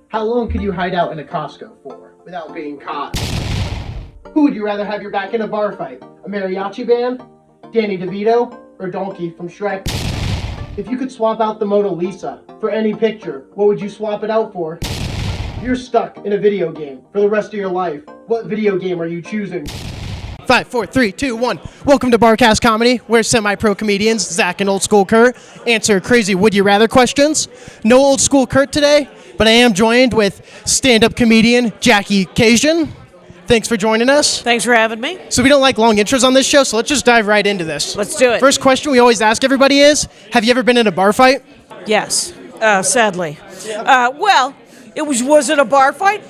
How long could you hide out in a Costco for without being caught? Who would you rather have your back in a bar fight? A mariachi band, Danny DeVito, or Donkey from Shrek? If you could swap out the Mona Lisa for any picture, what would you swap it out for? You're stuck in a video game for the rest of your life. What video game are you choosing? 5, 4, 3, 2, 1. Welcome to Barcast Comedy, where semi-pro comedians Zach and OldSchoolCurt answer crazy would-you-rather questions. No OldSchoolCurt today, but I am joined with stand-up comedian Jackie Kashian. Thanks for joining us. Thanks for having me. So we don't like long intros on this show, so let's just dive right into this. Let's do it. First question we always ask everybody is, have you ever been in a bar fight? Yes, sadly. Well, was it a bar fight?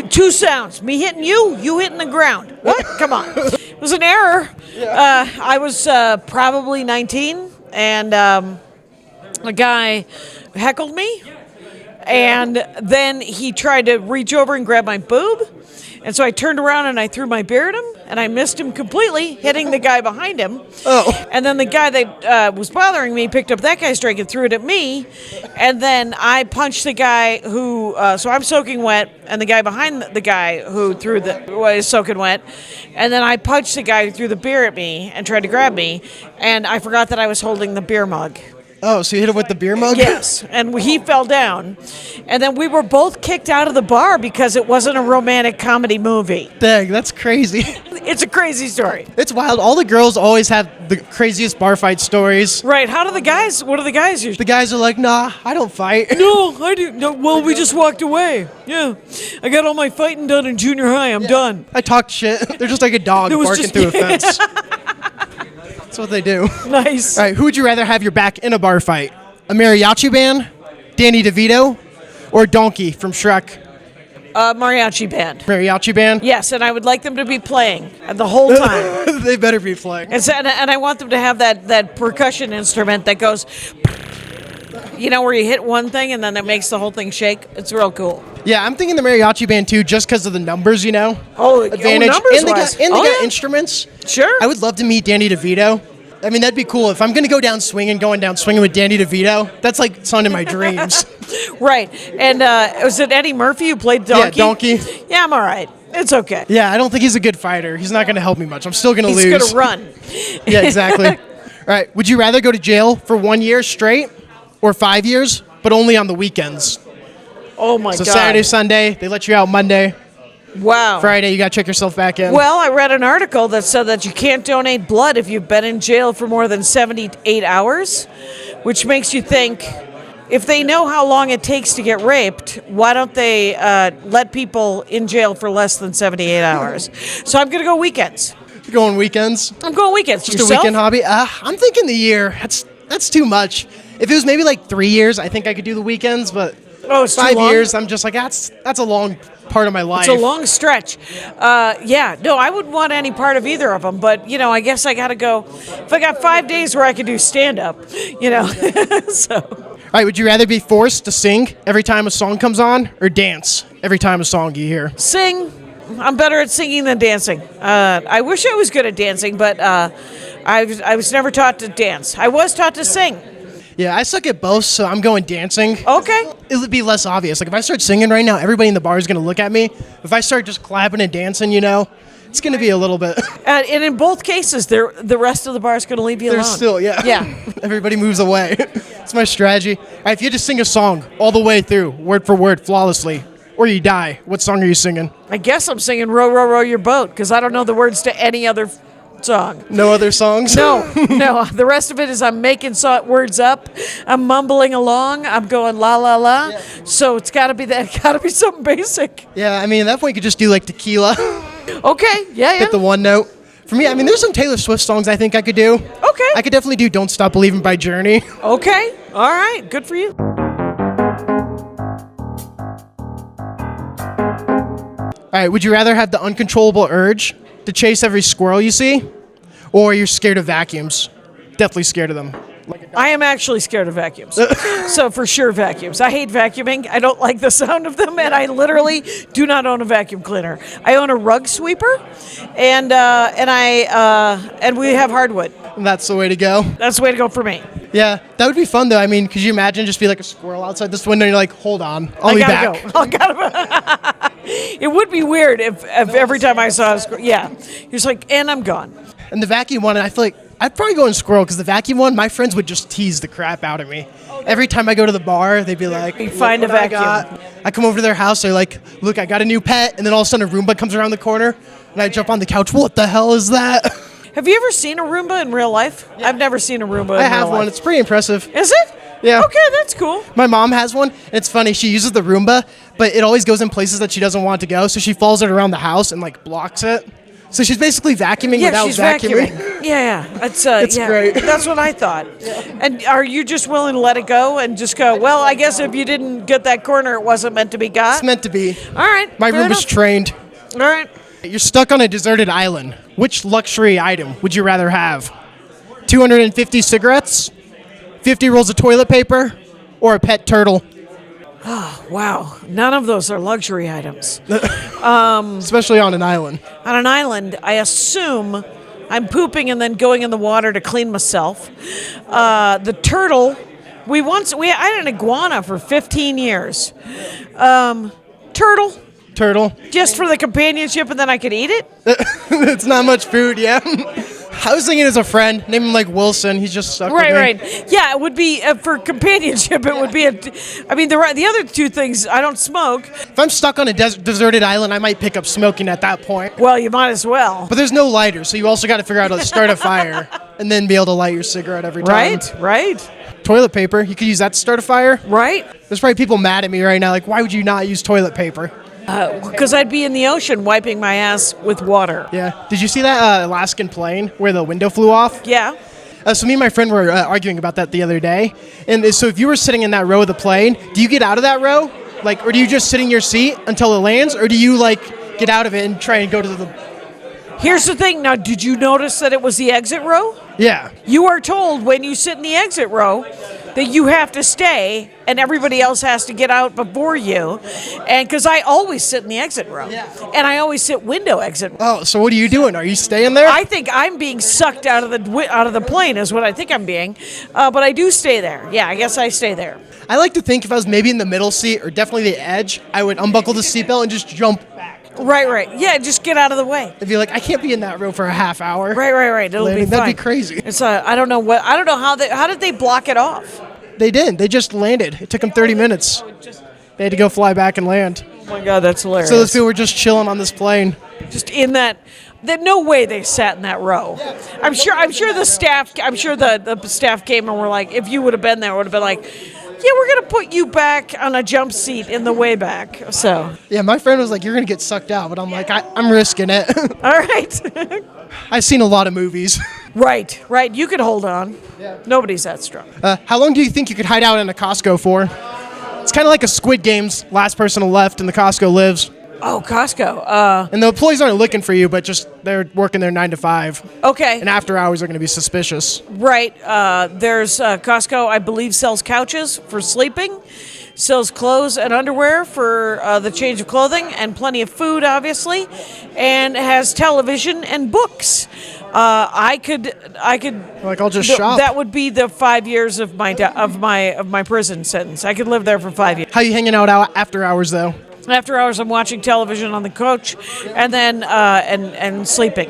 Two sounds. Me hitting you, you hitting the ground. What? Come on. It was an error. I was probably 19, and a guy heckled me, and then he tried to reach over and grab my boob. And so I turned around and I threw my beer at him, and I missed him completely, hitting the guy behind him. Oh. And then the guy that was bothering me picked up that guy's drink and threw it at me. And then I punched the guy who, so I'm soaking wet, and the guy behind the guy who was soaking wet. And then I punched the guy who threw the beer at me and tried to grab me, and I forgot that I was holding the beer mug. Oh, so you hit him with the beer mug? Yes, and he fell down. And then we were both kicked out of the bar because it wasn't a romantic comedy movie. Dang, that's crazy. It's a crazy story. It's wild. All the girls always have the craziest bar fight stories. Right, what do the guys usually? The guys are like, nah, I don't fight. No, I do. No, well, we just walked away. Yeah, I got all my fighting done in junior high. I'm done. I talked shit. They're just like a dog barking through a fence. That's what they do. Nice. All right, who would you rather have your back in a bar fight? A mariachi band, Danny DeVito, or Donkey from Shrek? Mariachi band. Mariachi band? Yes, and I would like them to be playing the whole time. They better be playing. And I want them to have that percussion instrument that goes, you know, where you hit one thing and then it makes the whole thing shake. It's real cool. Yeah, I'm thinking the mariachi band too, just because of the numbers, you know. Advantage. Numbers-wise. And they got instruments. Sure. I would love to meet Danny DeVito. I mean, that'd be cool. If I'm going to go down swinging with Danny DeVito, that's like son in my dreams. Right. And was it Eddie Murphy who played Donkey? Yeah, Donkey. Yeah, I'm all right. It's okay. Yeah, I don't think he's a good fighter. He's not going to help me much. I'm still going to lose. He's going to run. Yeah, exactly. All right. Would you rather go to jail for 1 year straight or 5 years, but only on the weekends? Oh, my God. So Saturday, Sunday, they let you out Monday. Wow. Friday, you got to check yourself back in. Well, I read an article that said that you can't donate blood if you've been in jail for more than 78 hours, which makes you think, if they know how long it takes to get raped, why don't they let people in jail for less than 78 hours? So I'm going to go weekends. You're going weekends? I'm going weekends. Just Yourself? a weekend hobby? I'm thinking the year. That's too much. If it was maybe like 3 years, I think I could do the weekends, but it's 5 too long? years, I'm just like, that's a long part of my life. It's a long stretch. No, I wouldn't want any part of either of them, but, you know, I guess I got to go. If I got 5 days where I could do stand-up, you know, so. All right, would you rather be forced to sing every time a song comes on or dance every time a song you hear? Sing. I'm better at singing than dancing. I wish I was good at dancing, but I was never taught to dance. I was taught to sing. Yeah, I suck at both, so I'm going dancing. Okay. It would be less obvious. Like, if I start singing right now, everybody in the bar is going to look at me. If I start just clapping and dancing, you know, it's going to be a little bit. And in both cases, the rest of the bar is going to leave you alone. There's still, yeah. Yeah. Everybody moves away. It's my strategy. All right, if you had to sing a song all the way through, word for word, flawlessly, or you die, what song are you singing? I guess I'm singing Row, Row, Row Your Boat, because I don't know the words to any other song. No other songs? No. The rest of it is I'm making words up. I'm mumbling along. I'm going la la la. Yeah. So it's got to be that. Got to be something basic. Yeah, I mean, at that point you could just do like Tequila. Okay. Yeah. Hit the one note. For me, I mean, there's some Taylor Swift songs I think I could do. Okay. I could definitely do "Don't Stop Believing" by Journey. Okay. All right. Good for you. All right. Would you rather have the uncontrollable urge to chase every squirrel you see, or you're scared of vacuums? Definitely scared of them. I am actually scared of vacuums. So for sure vacuums. I hate vacuuming. I don't like the sound of them, and I literally do not own a vacuum cleaner. I own a rug sweeper, and we have hardwood. That's the way to go. That's the way to go for me. Yeah, that would be fun though. I mean, could you imagine just be like a squirrel outside this window and you're like, hold on, I'll be back. Go. It would be weird if every time I saw a squirrel, you're just like, and I'm gone. And the vacuum one, I feel like I'd probably go in squirrel because the vacuum one, my friends would just tease the crap out of me. Every time I go to the bar, they'd be like, You find a "Look what vacuum." I come over to their house, they're like, look, I got a new pet. And then all of a sudden a Roomba comes around the corner and I jump on the couch. What the hell is that? Have you ever seen a Roomba in real life? I've never seen a Roomba in real life. I have one. It's pretty impressive. Is it? Yeah. Okay, that's cool. My mom has one, and it's funny. She uses the Roomba, but it always goes in places that she doesn't want it to go, so she follows it around the house and like blocks it. So she's basically vacuuming without she's vacuuming. Yeah. It's great. That's what I thought. And are you just willing to let it go and just go, well, I guess if you didn't get that corner, it wasn't meant to be got? It's meant to be. All right. My fair Roomba's enough. trained. All right. You're stuck on a deserted island. Which luxury item would you rather have? 250 cigarettes, 50 rolls of toilet paper, or a pet turtle? Wow. None of those are luxury items. Especially on an island. On an island, I assume I'm pooping and then going in the water to clean myself. The turtle, I had an iguana for 15 years. Turtle, just for the companionship, and then I could eat it? It's not much food, yeah. I was thinking as a friend, name him like Wilson. He's just stuck with me. Right. Yeah, it would be for companionship. It would be the other two things. I don't smoke. If I'm stuck on a deserted island, I might pick up smoking at that point. Well, you might as well. But there's no lighter, so you also got to figure out how to start a fire and then be able to light your cigarette every time. Right. Toilet paper, you could use that to start a fire. Right. There's probably people mad at me right now, like, why would you not use toilet paper? Because I'd be in the ocean wiping my ass with water. Yeah. Did you see that Alaskan plane where the window flew off? Yeah. So me and my friend were arguing about that the other day. And so if you were sitting in that row of the plane, do you get out of that row? Like, or do you just sit in your seat until it lands? Or do you, like, get out of it and try and go to the... Here's the thing. Now, did you notice that it was the exit row? Yeah. You are told when you sit in the exit row that you have to stay and everybody else has to get out before you. And because I always sit in the exit row. And I always sit window exit. Oh, so what are you doing? Are you staying there? I think I'm being sucked out of the plane is what I think I'm being. But I do stay there. Yeah, I guess I stay there. I like to think if I was maybe in the middle seat or definitely the edge, I would unbuckle the seatbelt and just jump back. Right. Yeah, just get out of the way. I'd be like, I can't be in that row for a half hour. Right. It'll be fine. That'd be crazy. It's I don't know how did they block it off? They didn't. They just landed. It took them 30 minutes. They had to go fly back and land. Oh my God, that's hilarious. So those people were just chilling on this plane. Just in that. No way they sat in that row. I'm sure the staff. I'm sure the staff came and were like, if you would have been there, would have been like, yeah, we're gonna put you back on a jump seat in the way back. So. Yeah, my friend was like, you're gonna get sucked out, but I'm like, I'm risking it. All right. I've seen a lot of movies. Right. You could hold on. Yeah. Nobody's that strong. How long do you think you could hide out in a Costco for? It's kind of like a Squid Games, last person left, and the Costco lives. Oh, Costco. And the employees aren't looking for you, but just they're working their 9 to 5. Okay. And after hours are going to be suspicious. Right. There's Costco, I believe, sells couches for sleeping, sells clothes and underwear for the change of clothing, and plenty of food, obviously, and has television and books. I could. Like, I'll just shop. That would be the 5 years of my prison sentence. I could live there for 5 years. How you hanging out after hours, though? After hours, I'm watching television on the couch, and then and sleeping.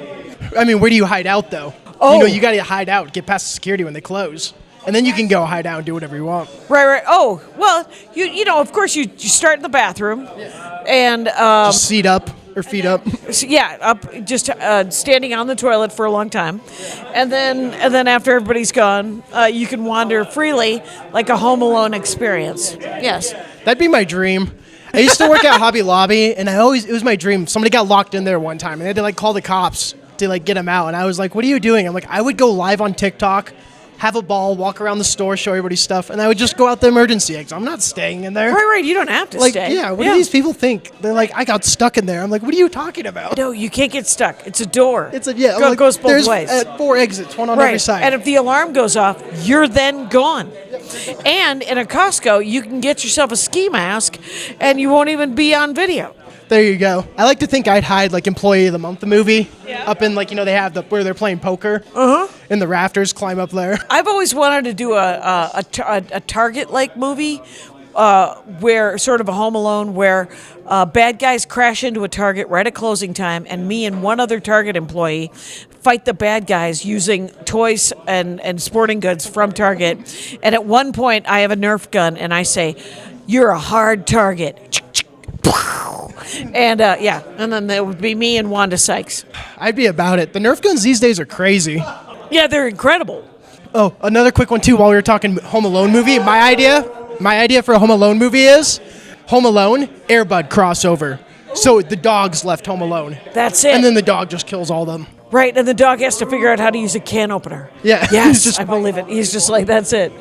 I mean, where do you hide out, though? Oh. You got to hide out, get past security when they close. And then you can go hide out and do whatever you want. Right. Oh, well, you know, of course, you start in the bathroom, and just seat up or feet up. up, just standing on the toilet for a long time, and then after everybody's gone, you can wander freely like a Home Alone experience. Yes, that'd be my dream. I used to work at Hobby Lobby, and it was my dream. Somebody got locked in there one time, and they had to like call the cops to like get him out. And I was like, "What are you doing?" I'm like, "I would go live on TikTok, have a ball, walk around the store, show everybody stuff, and I would just go out the emergency exit. I'm not staying in there." Right. You don't have to stay. Yeah. What do these people think? They're like, "I got stuck in there." I'm like, "What are you talking about?" No, you can't get stuck. It's a door. It goes both ways. There's 4 exits, one on every side. And if the alarm goes off, you're then gone. And in a Costco, you can get yourself a ski mask, and you won't even be on video. There you go. I like to think I'd hide like Employee of the Month, the movie, up in like, they have where they're playing poker. in the rafters, climb up there. I've always wanted to do a Target-like movie, where sort of a Home Alone, where bad guys crash into a Target right at closing time, and me and one other Target employee fight the bad guys using toys and sporting goods from Target. And at one point, I have a Nerf gun, and I say, "You're a hard target." And and then it would be me and Wanda Sykes. I'd be about it. The Nerf guns these days are crazy. Yeah, they're incredible. Oh, another quick one too. While we were talking Home Alone movie, my idea for a Home Alone movie is Home Alone Air Bud crossover. So the dogs left Home Alone. That's it. And then the dog just kills all of them. Right, and the dog has to figure out how to use a can opener. Yeah. Yes, I believe it. He's just like, that's it.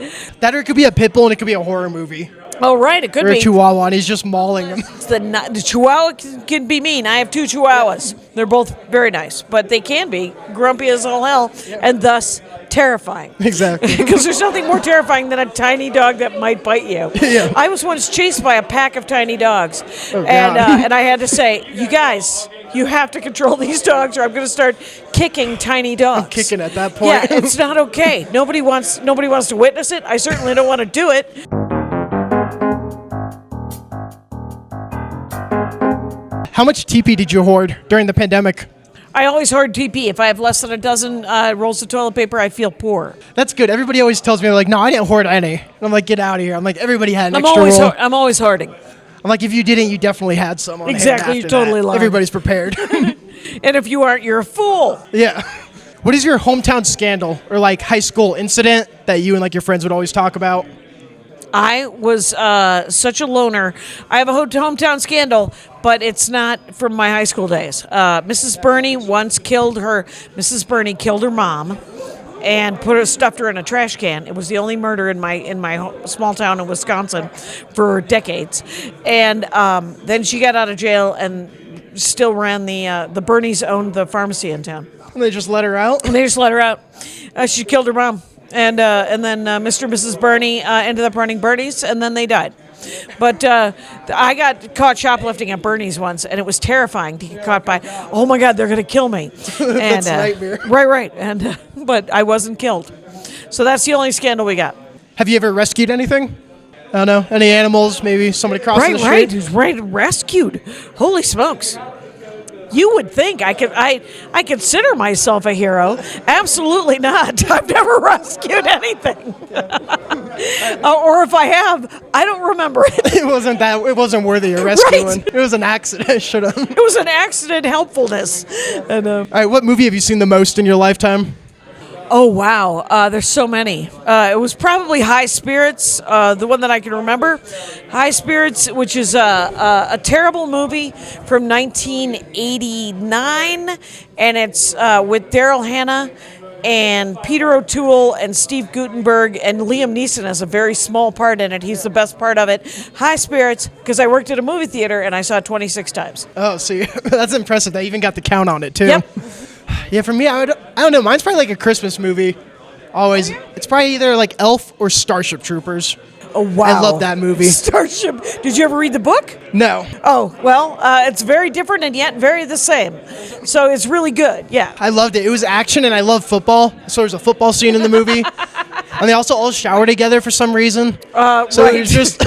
That or it could be a pit bull and it could be a horror movie. Oh, right, it could Or be. a chihuahua and he's just mauling them. The Chihuahua can be mean. I have 2 Chihuahuas. They're both very nice, but they can be grumpy as all hell and thus terrifying. Exactly. Because there's nothing more terrifying than a tiny dog that might bite you. Yeah. I was once chased by a pack of tiny dogs, Oh, and God. and I had to say, you guys, you have to control these dogs, or I'm going to start kicking tiny dogs. I'm kicking at that point. Yeah, it's not okay. Nobody wants to witness it. I certainly don't want to do it. How much TP did you hoard during the pandemic? I always hoard TP. If I have less than a dozen rolls of toilet paper, I feel poor. That's good. Everybody always tells me, like, no, I didn't hoard any. And I'm like, get out of here. I'm like, everybody had an extra roll. I'm always hoarding. I'm like, if you didn't, you definitely had some on Exactly, hand you're after totally that. lying. Everybody's prepared. And if you aren't, you're a fool. Yeah. What is your hometown scandal or, like, high school incident that you and, like, your friends would always talk about? I was such a loner. I have a hometown scandal, but it's not from my high school days. Mrs. Burney killed her mom and stuffed her in a trash can. It was the only murder in my small town in Wisconsin for decades. And then she got out of jail and still ran the Bernies owned the pharmacy in town. And they just let her out? And they just let her out. She killed her mom. And then Mr. and Mrs. Burney ended up running Bernie's, and then they died. But I got caught shoplifting at Bernie's once, and it was terrifying to get caught by, oh my God, they're going to kill me. That's a nightmare. Right. And but I wasn't killed. So that's the only scandal we got. Have you ever rescued anything? I don't know. Any animals? Maybe somebody crossing the street? Right, rescued. Holy smokes. You would think I consider myself a hero. Absolutely not. I've never rescued anything. Or if I have, I don't remember it. It wasn't worthy of rescuing. Right. It was an accident. Should have. It was an accident helpfulness. And, All right, what movie have you seen the most in your lifetime? oh, wow. There's so many. It was probably High Spirits, the one that I can remember. High Spirits, which is a terrible movie from 1989, and it's with Daryl Hannah and Peter O'Toole and Steve Guttenberg, and Liam Neeson has a very small part in it. He's the best part of it. High Spirits, because I worked at a movie theater and I saw it 26 times. Oh, see, that's impressive. They even got the count on it, too. Yep. Yeah, for me, I don't know. Mine's probably like a Christmas movie. Always. It's probably either like Elf or Starship Troopers. Oh, wow. I love that movie. Starship. Did you ever read the book? No. Oh, well, it's very different and yet very the same. So it's really good, yeah. I loved it. It was action, and I love football. So there's a football scene in the movie. And they also all shower together for some reason. So right. it was just...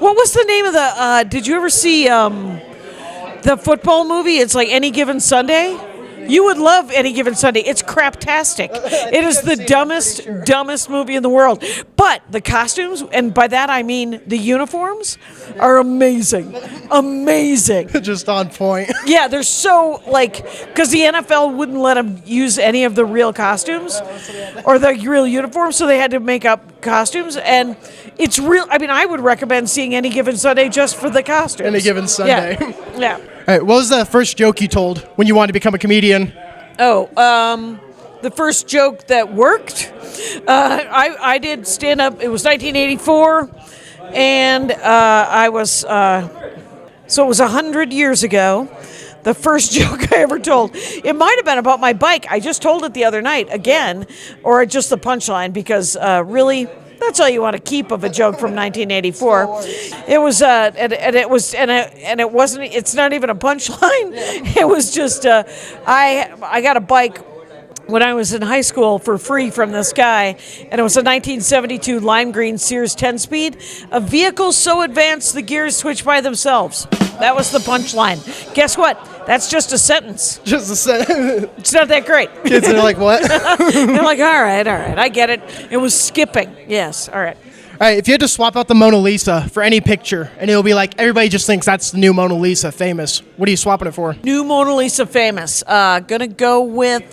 What was the name of the, did you ever see the football movie? It's like Any Given Sunday. You would love Any Given Sunday. It's craptastic. It is the dumbest movie in the world. But the costumes, and by that I mean the uniforms, are amazing. Amazing. just on point. Yeah, they're so, because the NFL wouldn't let them use any of the real costumes or the real uniforms, so they had to make up costumes. And it's real. I mean, I would recommend seeing Any Given Sunday just for the costumes. Any Given Sunday. Yeah. All right, what was the first joke you told when you wanted to become a comedian? Oh, the first joke that worked, I did stand up. It was 1984, and I was, so it was 100 years ago. The first joke I ever told. It might have been about my bike. I just told it the other night again, or just the punchline, because really, that's all you want to keep of a joke from 1984. It was, it wasn't. It's not even a punchline. It was just, I got a bike when I was in high school for free from this guy, and it was a 1972 lime green Sears 10-speed. A vehicle so advanced the gears switch by themselves. That was the punchline. Guess what? That's just a sentence. Just a sentence. It's not that great. Kids are like, what? They're like, all right, I get it. It was skipping. Yes, all right. All right, if you had to swap out the Mona Lisa for any picture, and it'll be like, everybody just thinks that's the new Mona Lisa, famous. What are you swapping it for? New Mona Lisa famous. Gonna go with,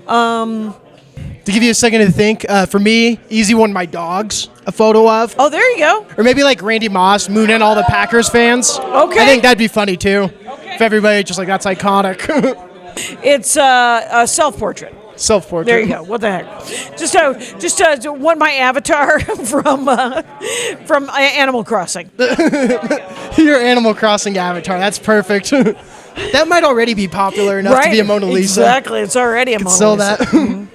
To give you a second to think, for me, easy one, my dogs, a photo of. oh, there you go. Or maybe like Randy Moss, mooning all the Packers fans. Okay. I think that'd be funny too. If everybody just like, that's iconic. It's a self-portrait. Self-portrait. There you go. What the heck? Just one my avatar from Animal Crossing. Your Animal Crossing avatar. That's perfect. That might already be popular enough to be a Mona Lisa. Exactly. It's already a Mona Sell Lisa. that.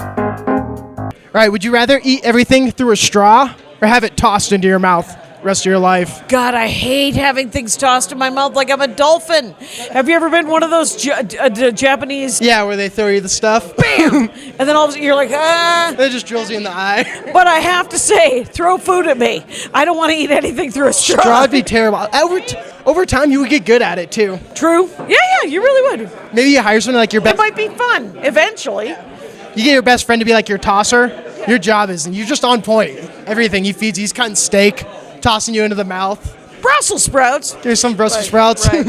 All right, would you rather eat everything through a straw or have it tossed into your mouth rest of your life? God, I hate having things tossed in my mouth like I'm a dolphin. Have you ever been one of those Japanese? Yeah, where they throw you the stuff. Bam! And then all of a sudden you're like, ah. It just drills you in the eye. But I have to say, throw food at me. I don't want to eat anything through a straw. Straw would be terrible. Over time, you would get good at it too. True? Yeah, you really would. Maybe you hire someone like your It best. might be fun, eventually. You get your best friend to be like your tosser. Your job is, and you're just on point. Everything he feeds, he's cutting steak, tossing you into the mouth. Brussels sprouts. There's some Brussels sprouts. Right.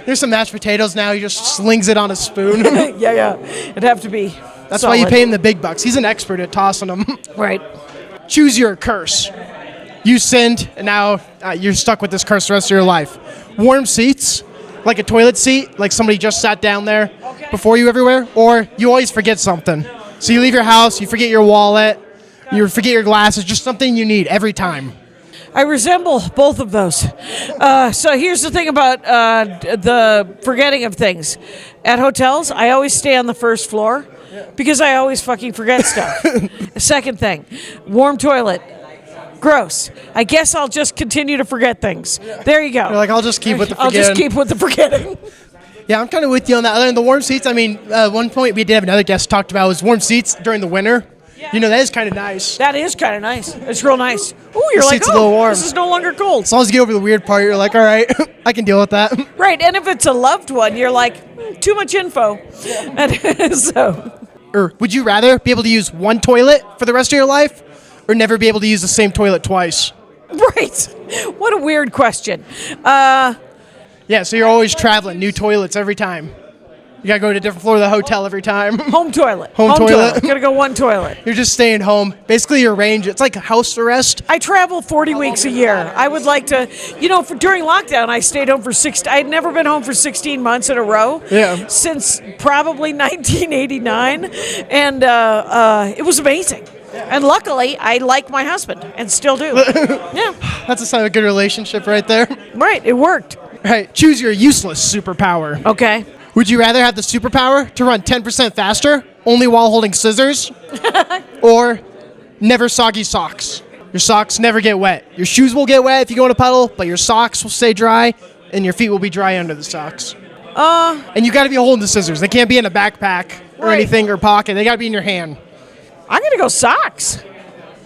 There's some mashed potatoes now. He just slings it on a spoon. Yeah. It'd have to be. That's why you pay him the big bucks. He's an expert at tossing them. Right. Choose your curse. You sinned, and now you're stuck with this curse the rest of your life. Warm seats, like a toilet seat, like somebody just sat down there before you everywhere, or you always forget something. So you leave your house, you forget your wallet, you forget your glasses, just something you need every time. I resemble both of those. So here's the thing about the forgetting of things. At hotels, I always stay on the first floor because I always fucking forget stuff. Second thing, warm toilet. Gross. I guess I'll just continue to forget things. There you go. You're like, I'll just keep with the I'll forgetting. just keep with the forgetting. Yeah, I'm kind of with you on that. Other than the warm seats, I mean, one point we did have another guest talked about was warm seats during the winter. You know, that is kind of nice. That is kind of nice. It's real nice. Ooh, you're The like, seat's a little warm. this is no longer cold. As long as you get over the weird part, you're like, all right, I can deal with that. Right, and if it's a loved one, you're like, too much info. And so, Or would you rather be able to use one toilet for the rest of your life or never be able to use the same toilet twice? right. What a weird question. Yeah, so you're always traveling, new toilets every time. You gotta go to a different floor of the hotel every time. Home toilet. Home toilet. Gotta go one toilet. You're just staying home. Basically, your range, it's like house arrest. I travel 40 weeks a year. I would like to, during lockdown, I stayed home for I had never been home for 16 months in a row. Yeah. Since probably 1989. And it was amazing. And luckily, I like my husband and still do. Yeah. That's a sign of a good relationship right there. Right. It worked. Right, choose your useless superpower. Okay. Would you rather have the superpower to run 10% faster, only while holding scissors, or never soggy socks? Your socks never get wet. Your shoes will get wet if you go in a puddle, but your socks will stay dry, and your feet will be dry under the socks. And you got to be holding the scissors. They can't be in a backpack or Right. anything or pocket. They got to be in your hand. I'm going to go socks.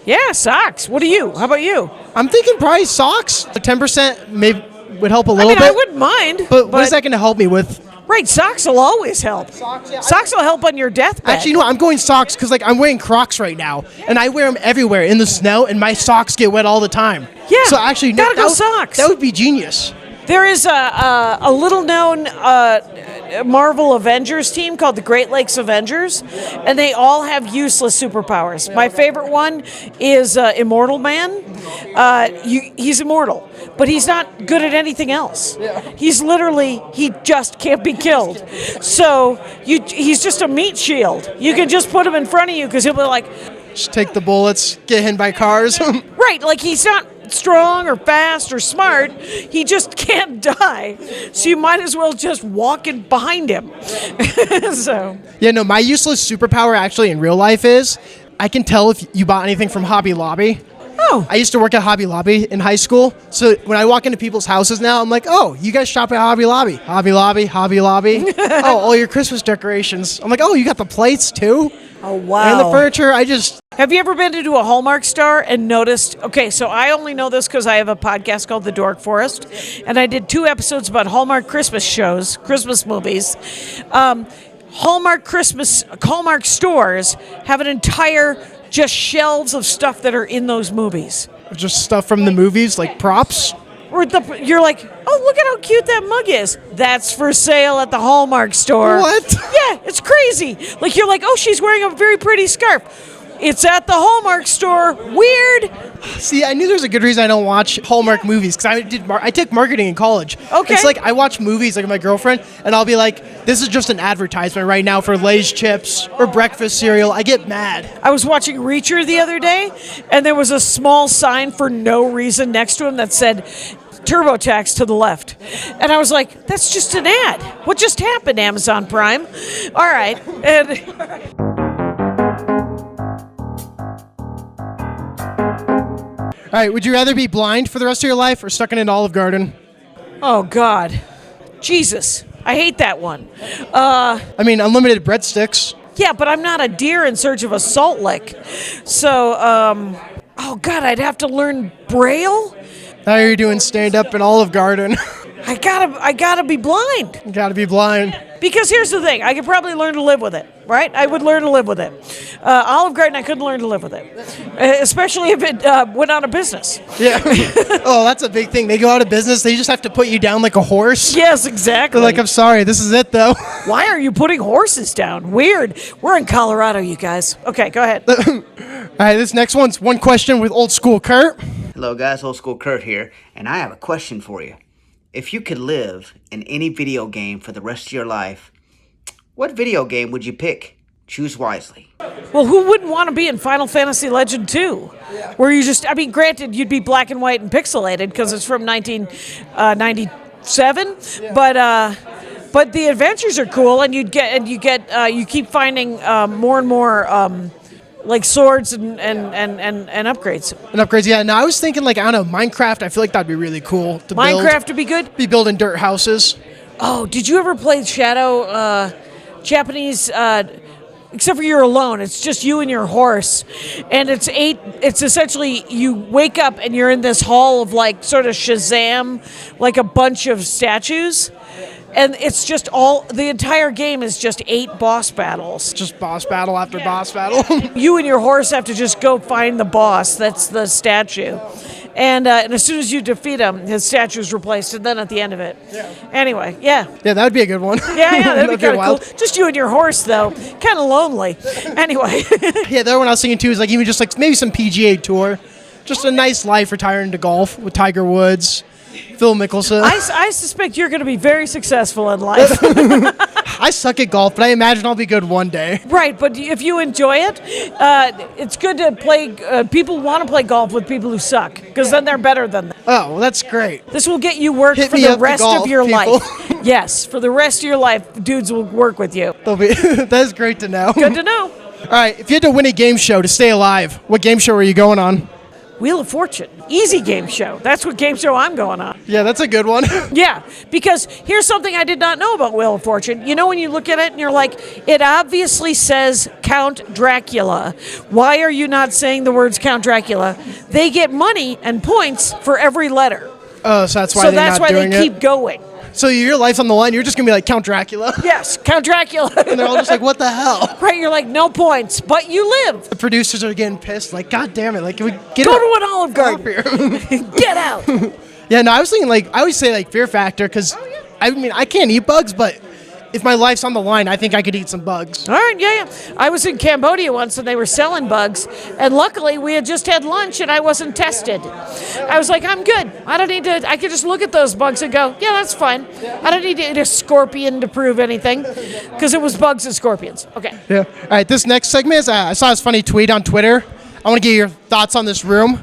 Yeah, socks. What do you? How about you? I'm thinking probably socks. 10% maybe would help a little I mean, bit. I wouldn't mind. But what is that going to help me with? Right, socks will always help. Socks will help on your deathbed. Actually, you know what? I'm going socks because I'm wearing Crocs right now, and I wear them everywhere in the snow, and my socks get wet all the time. Yeah, So actually, gotta go socks. That would be genius. There is a little-known Marvel Avengers team called the Great Lakes Avengers, and they all have useless superpowers. My favorite one is Immortal Man. He's immortal, but he's not good at anything else. He just can't be killed. So he's just a meat shield. You can just put him in front of you because he'll be like, Just take the bullets, get hit by cars. right, like he's not strong or fast or smart. He just can't die. So you might as well just walk in behind him. So Yeah, no, my useless superpower actually in real life is I can tell if you bought anything from Hobby Lobby. Oh. I used to work at Hobby Lobby in high school. So when I walk into people's houses now, I'm like, oh, you guys shop at Hobby Lobby. Hobby Lobby, Hobby Lobby. Oh, all your Christmas decorations. I'm like, oh, you got the plates too? Oh, wow. And the furniture. Have you ever been into a Hallmark store and noticed? Okay, so I only know this because I have a podcast called The Dork Forest, and I did 2 episodes about Hallmark Christmas shows, Christmas movies. Hallmark stores have an entire just shelves of stuff that are in those movies. Just stuff from the movies, like props. Or you're like, oh, look at how cute that mug is. That's for sale at the Hallmark store. What? Yeah, it's crazy. Like, you're like, oh, she's wearing a very pretty scarf. It's at the Hallmark store. Weird. See, I knew there was a good reason I don't watch Hallmark movies, because I took marketing in college. Okay. It's like I watch movies like with my girlfriend, and I'll be like, this is just an advertisement right now for Lay's chips or breakfast cereal. I get mad. I was watching Reacher the other day, and there was a small sign for no reason next to him that said TurboTax to the left. And I was like, that's just an ad. What just happened, Amazon Prime? All right. And All right, would you rather be blind for the rest of your life or stuck in an Olive Garden? oh, God. Jesus. I hate that one. I mean, unlimited breadsticks. Yeah, but I'm not a deer in search of a salt lick. So, oh, God, I'd have to learn Braille? Now you're doing stand-up in Olive Garden. I gotta be blind. You gotta be blind. Because here's the thing, I could probably learn to live with it, right? I would learn to live with it. Olive Garden, I couldn't learn to live with it, especially if it went out of business. Yeah. Oh, that's a big thing. They go out of business. They just have to put you down like a horse. Yes, exactly. They're like, I'm sorry, this is it though. Why are you putting horses down? Weird. We're in Colorado, you guys. Okay, go ahead. All right, this next one's one question with Old School Kurt. Hello guys, OldSchoolCurt here, and I have a question for you. If you could live in any video game for the rest of your life, what video game would you pick? Choose wisely. Well, who wouldn't want to be in Final Fantasy Legend 2? Where you just, I mean, granted, you'd be black and white and pixelated because it's from 1997, but the adventures are cool, and you keep finding more and more like swords and upgrades. And upgrades, yeah. Now I was thinking, like, I don't know, Minecraft. I feel like that'd be really cool to build. Minecraft would be good. Be building dirt houses. Oh, did you ever play Shadow Japanese? Except for you're alone. It's just you and your horse, and it's essentially you wake up and you're in this hall of like sort of Shazam, like a bunch of statues. And it's just the entire game is just 8 boss battles. Just boss battle after boss battle. You and your horse have to just go find the boss. That's the statue. And as soon as you defeat him, his statue's replaced, and then at the end of it. Yeah. Anyway, yeah. Yeah, that would be a good one. Yeah, that'd be kind of cool. Just you and your horse, though. Kind of lonely. Anyway. Yeah, the other one I was thinking, too, is like even just like maybe some PGA Tour. Just a nice life retiring to golf with Tiger Woods. Phil Mickelson. I suspect you're going to be very successful in life. I suck at golf, but I imagine I'll be good one day. Right, but if you enjoy it, it's good to play. People want to play golf with people who suck, because then they're better than them. Oh, well, that's great. This will get you work for the rest of your life. Yes, for the rest of your life, dudes will work with you. That's great to know. Good to know. All right, if you had to win a game show to stay alive, what game show are you going on? Wheel of Fortune. Easy game show. That's what game show I'm going on. Yeah, that's a good one. Yeah, because here's something I did not know about Wheel of Fortune. You know when you look at it and you're like, it obviously says Count Dracula. Why are you not saying the words Count Dracula? They get money and points for every letter. Oh, so that's why they're not doing it? They keep going. So your life's on the line. You're just going to be like Count Dracula. Yes, Count Dracula. And they're all just like, what the hell? Right, you're like, no points, but you live. The producers are getting pissed. Like, God damn it. Like, can we get Go to an Olive Garden. Get out. Yeah, no, I was thinking, like, I always say, like, Fear Factor, because, I mean, I can't eat bugs, but if my life's on the line, I think I could eat some bugs. All right, yeah. I was in Cambodia once, and they were selling bugs, and luckily, we had just had lunch, and I wasn't tested. I was like, I'm good. I don't need to, I could just look at those bugs and go, yeah, that's fine. I don't need to eat a scorpion to prove anything, because it was bugs and scorpions. Okay. Yeah. All right, this next segment is, I saw this funny tweet on Twitter. I want to get your thoughts on this room.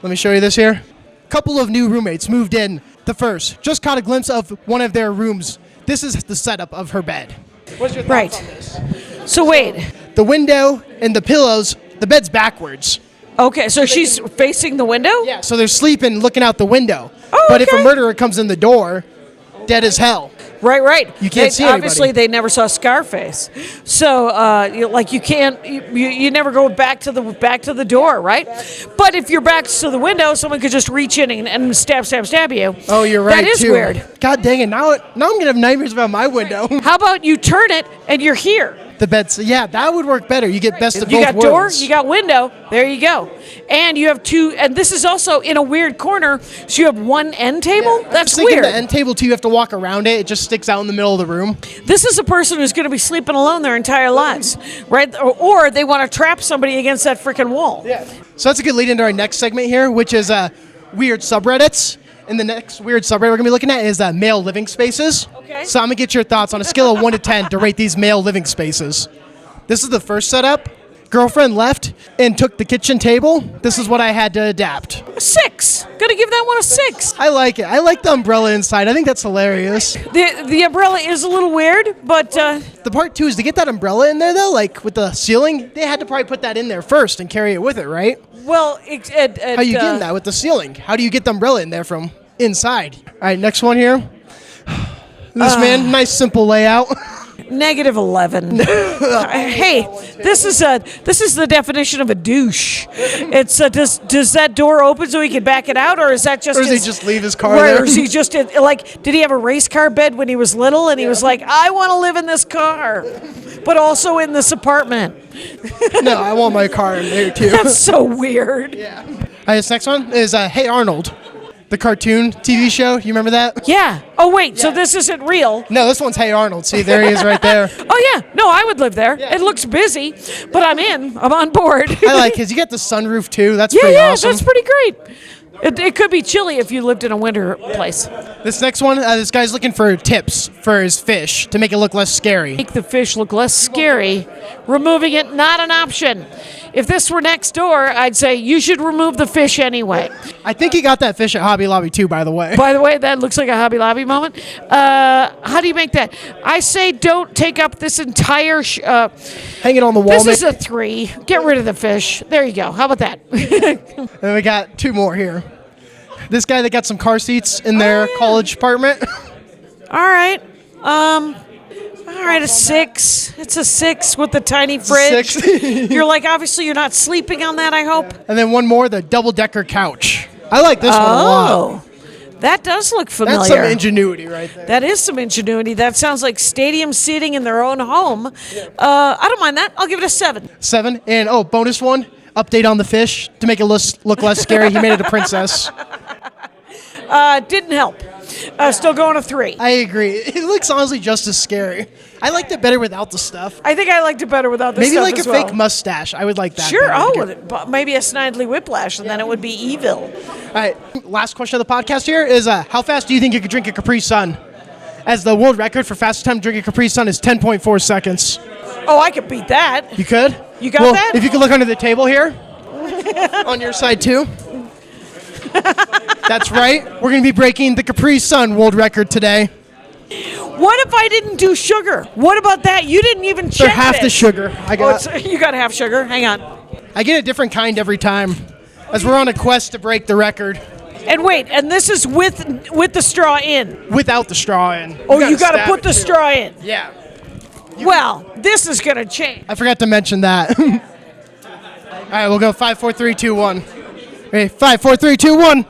Let me show you this here. A couple of new roommates moved in. The first just caught a glimpse of one of their rooms. This is the setup of her bed. What's your thoughts on this? So wait. The window and the pillows, the bed's backwards. Okay, so she's facing the window? Yeah, so they're sleeping, looking out the window. Oh, but if a okay. murderer comes in the door, dead as hell. Right. You can't see anybody. Obviously, they never saw Scarface, so you can't. You never go back to the door, right? But if your back's to the window, someone could just reach in and stab you. Oh, you're right. That is too. weird. God dang it! Now I'm gonna have nightmares about my window. How about you turn it and you're here? The beds. Yeah, that would work better. You get best of You both got worlds. door, you got window. There you go. And you have two. And this is also in a weird corner. So you have one end table. Yeah, That's thinking weird. The end table too. You have to walk around it. It just sticks out in the middle of the room. This is a person who's going to be sleeping alone their entire lives, right? Or they want to trap somebody against that freaking wall. Yeah. So that's a good lead into our next segment here, which is weird subreddits. And the next weird subreddit we're gonna be looking at is male living spaces. Okay. So I'm gonna get your thoughts on a scale of 1 to 10 to rate these male living spaces. This is the first setup. Girlfriend left and took the kitchen table. This is what I had to adapt. A 6. Gonna give that one a 6. I like it. I like the umbrella inside. I think that's hilarious. The umbrella is a little weird, but The part two is to get that umbrella in there though, like with the ceiling, they had to probably put that in there first and carry it with it, right? well, How you getting that with the ceiling? How do you get the umbrella in there from inside? All right, next one here. This man, nice simple layout. -11. Hey, this is the definition of a douche. It's does that door open so he can back it out, or is that just? Or does he his- just leave his car Right, there? or is he just did he have a race car bed when he was little, and he was like, I want to live in this car, but also in this apartment. No, I want my car in there too. That's so weird. All right, this next one is Hey Arnold, the cartoon TV show. You remember that? Yeah. Oh wait, so this isn't real. No, this one's Hey Arnold. See, there he is right there. Oh yeah, no, I would live there. It looks busy, but I'm in. I'm on board. I like his. You get the sunroof too. That's Yeah, pretty yeah, awesome. that's pretty great. It could be chilly if you lived in a winter place. This next one, this guy's looking for tips for his fish to make it look less scary. Make the fish look less scary. Removing it, not an option. If this were next door, I'd say you should remove the fish anyway. I think he got that fish at Hobby Lobby too, by the way. By the way, that looks like a Hobby Lobby moment. How do you make that? I say don't take up this entire... Hang it on the wall. this is a 3. Get rid of the fish. There you go. How about that? And then we got two more here. This guy that got some car seats in their college apartment. All right. All right, a 6. It's a 6 with the tiny fridge. 6. You're like, obviously, you're not sleeping on that, I hope. And then one more, the double-decker couch. I like this one a lot. Oh, that does look familiar. That's some ingenuity right there. That is some ingenuity. That sounds like stadium seating in their own home. I don't mind that. I'll give it a 7. 7. And, bonus one, update on the fish to make it look less scary. He made it a princess. Didn't help. Still going a 3. I agree. It looks honestly just as scary. I liked it better without the stuff. I think I liked it better without the Maybe stuff like as a well. fake mustache. I would like that. Sure. better. But maybe a snidely whiplash, and then it would be evil. All right. Last question of the podcast here is how fast do you think you could drink a Capri Sun? As the world record for fastest time drinking a Capri Sun is 10.4 seconds. Oh, I could beat that. You could? You got that? If you could look under the table here. On your side too. That's right. We're going to be breaking the Capri Sun world record today. What if I didn't do sugar? What about that? You didn't even check They're half it. the sugar. You got half sugar. Hang on. I get a different kind every time, as we're on a quest to break the record And wait, and this is with the straw in. without the straw in. Oh, you got to stab put it, the too. straw in. Yeah. Well, this is going to change. I forgot to mention that. All right, we'll go 5, 4, 3, 2, 1. Okay, 5, 4, 3, 2, 1.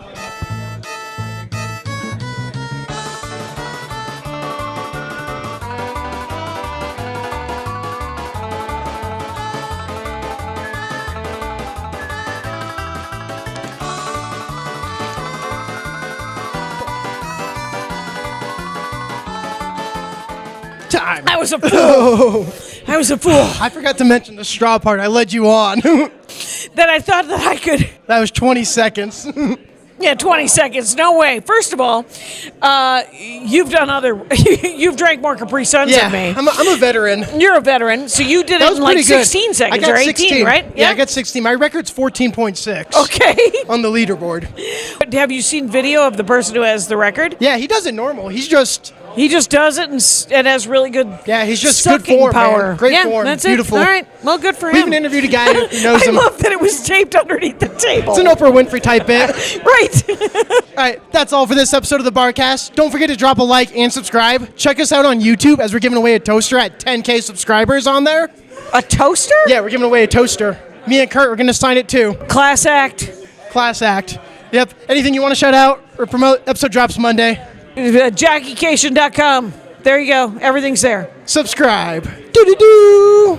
Time. I was a fool. I was a fool. I forgot to mention the straw part. I led you on. That I thought that I could. That was 20 seconds. Yeah, 20 seconds. No way. First of all, you've drank more Capri Suns Yeah, than me. I'm a veteran. You're a veteran, so you did That it was in like pretty good. 16 seconds I got or 18, 16. right? Yeah, I got 16. My record's 14.6. Okay. On the leaderboard. Have you seen video of the person who has the record? Yeah, he does it normal. He's just He just does it and has really good Yeah, he's just good sucking form, power. man. Great yeah, form. That's Beautiful. it. All right. Well, good for We him. even interviewed a guy who knows I him. love that it was taped underneath the table. It's an Oprah Winfrey type bit. Right. All right, that's all for this episode of the Barcast. Don't forget to drop a like and subscribe. Check us out on YouTube as we're giving away a toaster at 10K subscribers on there. A toaster? Yeah, we're giving away a toaster. Me and Kurt, we're going to sign it too. Class act. Class act. Yep. Anything you want to shout out or promote? Episode drops Monday. JackieCation.com. There you go. Everything's there. Subscribe. Doo-doo-doo.